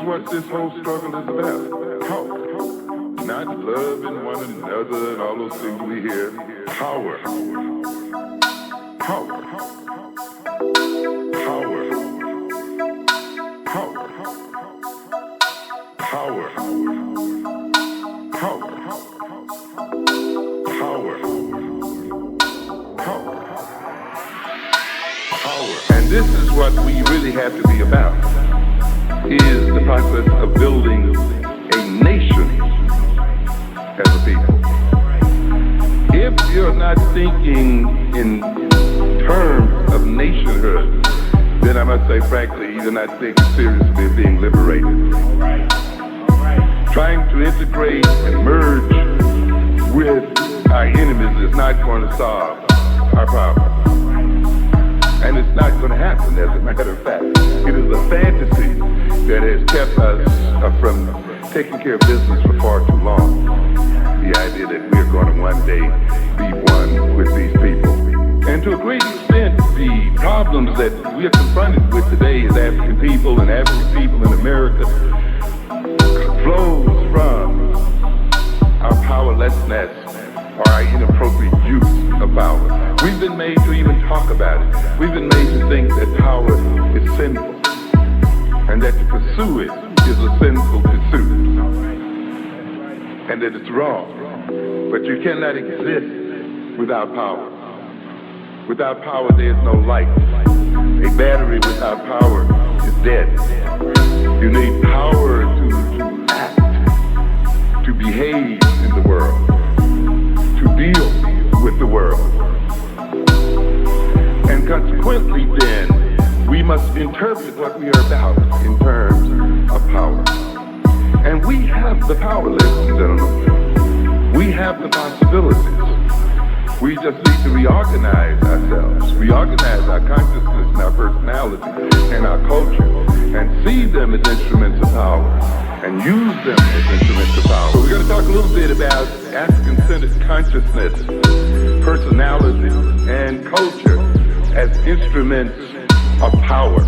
what this whole struggle is about. Power. Not loving one another and all those things we hear. Power. Power. Power. Power. Power. Power. Power. Power. Power. And this is what we really have to be about, is the process of building a nation as a people. If you're not thinking in terms of nationhood, then I must say, frankly, you're not thinking seriously of being liberated. Trying to integrate and merge with our enemies is not going to solve our problem. And it's not going to happen, as a matter of fact. It is a fantasy that has kept us from taking care of business for far too long. The idea that we're going to one day be one with these people. And to a great extent, the problems that we are confronted with today as African people and African people in America flows from our powerlessness or our inappropriate use of power. We've been made to even talk about it. We've been made to think that power is sinful and that to pursue it is a sinful pursuit and that it's wrong. But you cannot exist without power. Without power, there is no light. A battery without power is dead. You need power to act, to behave in the world, to deal with the world. And consequently, then, we must interpret what we are about in terms of power. And we have the power, ladies and gentlemen. We have the possibilities. We just need to reorganize ourselves, reorganize our consciousness and our personality and our culture, and see them as instruments of power, and use them as instruments of power. So we're going to talk a little bit about African-centered consciousness, personality, and culture as instruments of power.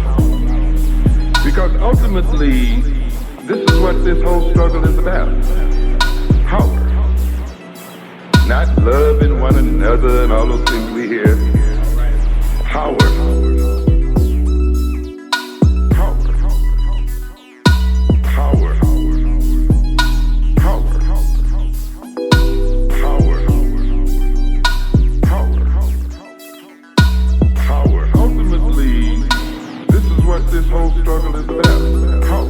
Because ultimately, this is what this whole struggle is about. Power. Not loving one another and all those things we hear. Power. Power. Power. Power. Power. Power. Power. Ultimately, this is what this whole struggle is about. Power.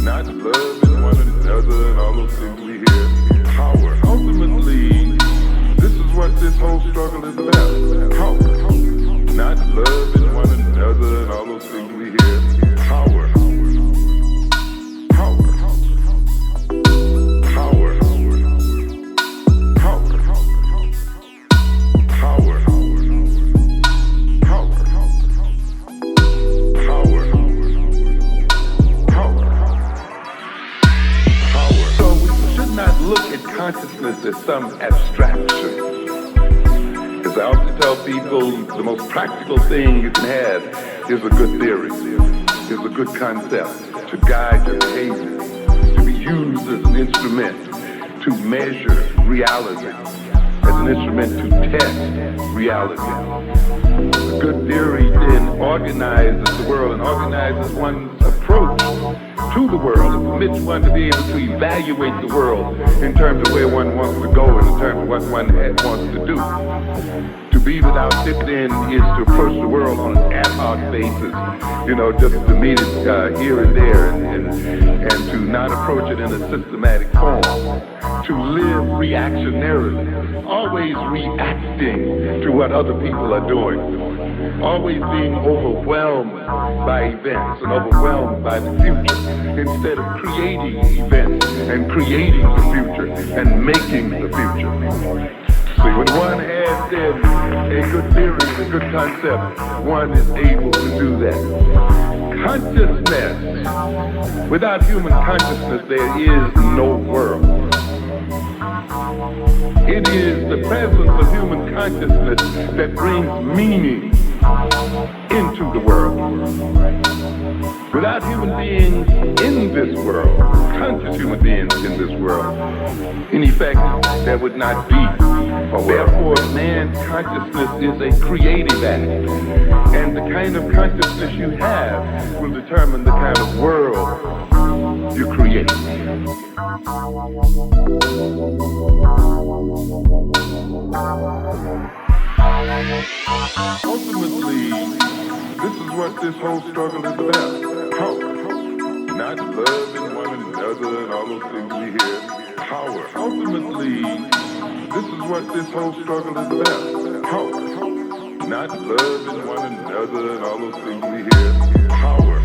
Not loving one another and all those things we hear. Power. Ultimately, this is what this whole struggle is about. Power. Not loving one another and all those things we hear. Power. Power. Power. Power. Power. Power. Power. Power. So we should not look at consciousness as some abstraction. As I often tell people, the most practical thing you can have is a good theory, is a good concept to guide your behavior, to be used as an instrument to measure reality, as an instrument to test reality. A good theory then organizes the world and organizes one's approach to the world and permits one to be able to evaluate the world in terms of where one wants to go and in terms of what one wants to do. To be without fit in is to approach the world on an ad hoc basis, just to meet it here and there and to not approach it in a systematic form. To live reactionarily, always reacting to what other people are doing. Always being overwhelmed by events and overwhelmed by the future instead of creating events and creating the future and making the future. See, when one has then a good theory, a good concept, one is able to do that. Consciousness. Without human consciousness, there is no world. It is the presence of human consciousness that brings meaning into the world. Without human beings in this world, conscious human beings in this world, in effect, there would not be a world. Therefore, man's consciousness is a creative act. And the kind of consciousness you have will determine the kind of world you create. Ultimately, this is what this whole struggle is about. Power. Not loving one another and all those things we hear. Power. Ultimately, this is what this whole struggle is about. Power. Not loving one another and all those things we hear. Power.